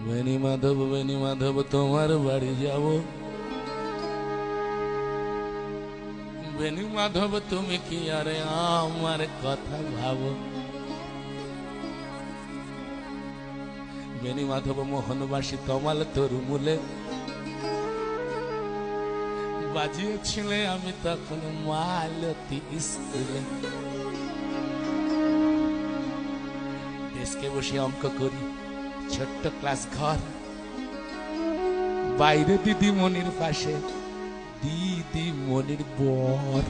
বেনি মাধব তোমার বাড়ি যাব। বেনি মাধব তুমি কি আরে আমার কথা ভাবো। বেনি মাধব মোহনবাসী তমাল তরুমূলে বাজিয়েছিলে আমি তখন মালতী স্কুলে। ডেস্কে বসে অঙ্ক করি, ছোট্ট ক্লাস ঘর, বাইরে দিদিমণির পাশে দিদিমণির বর।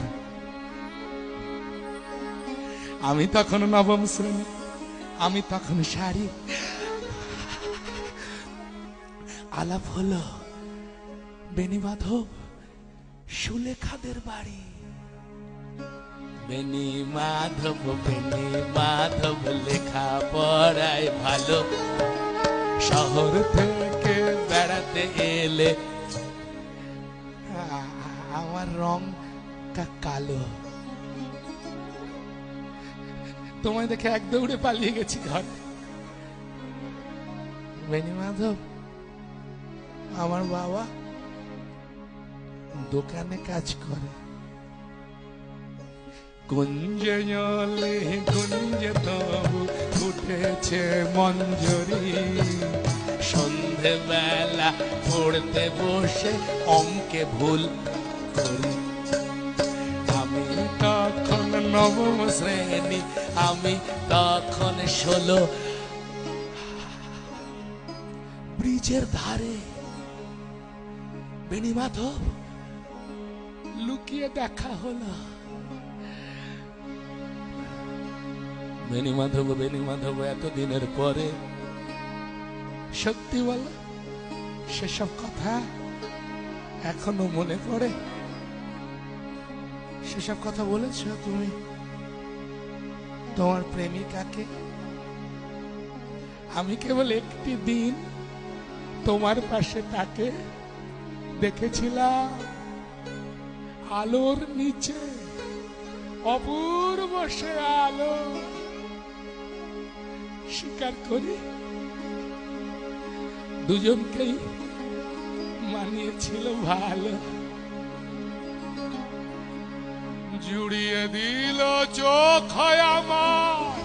আমি তখন নবম শ্রেণী, আমি তখন শাড়ি। আলাপ হলো বেনি মাধব সুলেখাদের বাড়ি। বেনি মাধব লেখা পড়ায় ভালো, শহর থেকে বেড়াতে এলে আমার রং কালো। তোমায় দেখে এক দৌড়ে পালিয়ে গেছি ঘর। বেনি মাধব আমার বাবা দোকানে কাজ করে। কুঞ্জে জলে কুঞ্জে তবু উঠেছে মঞ্জরি, সন্ধে বেলা পড়তে বসে অঙ্কে ভুল করি। আমি তখন নবম শ্রেণী, আমি তখন 16। ব্রিজের ধারে বেনি মাধব লুকিয়ে দেখা হলো। বেনি মাধব এতদিনের পরে সত্যি বলো, সেসব কথা এখনো মনে পড়ে? সেসব কথা বলেছ তুমি তোমার প্রেমিকাকে? আমি কেবল একটি দিন তোমার পাশে তাকে দেখেছিলাম, আলোর নিচে, অপূর্ব সে আলো। স্বীকার করি দুজনকেই মানিয়েছিল ভালো। জুড়িয়ে দিল চোখ আমার,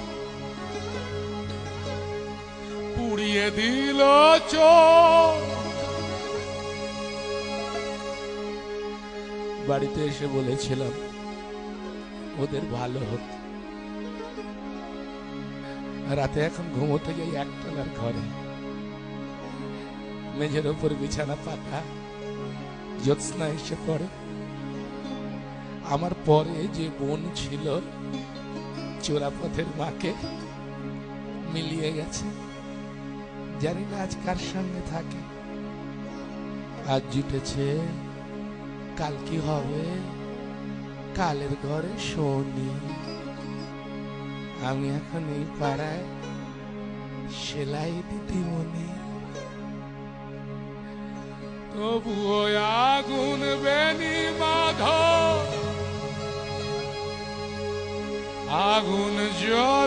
পুড়িয়ে দিল চোখ। বাড়িতে এসে বলেছিলাম ওদের ভালো হতো। রাতে এখন ঘুমোতে যাই একতলার ঘরে, মেঝের ওপর বিছানা পাতা, জ্যোৎস্না এসে পড়ে। আমার পরে যে বোন ছিল চোরাপথের মাকে মিলিয়ে গেছে, জানি না আজ কার সঙ্গে থাকে। আজ জুটেছে, কাল কি হবে, কালের ঘরে শনি। আমি এখন এই পাড়ায় সেলাই দিদিমণি। তবুও আগুন বেনি মাধব, আগুন জ্বলে।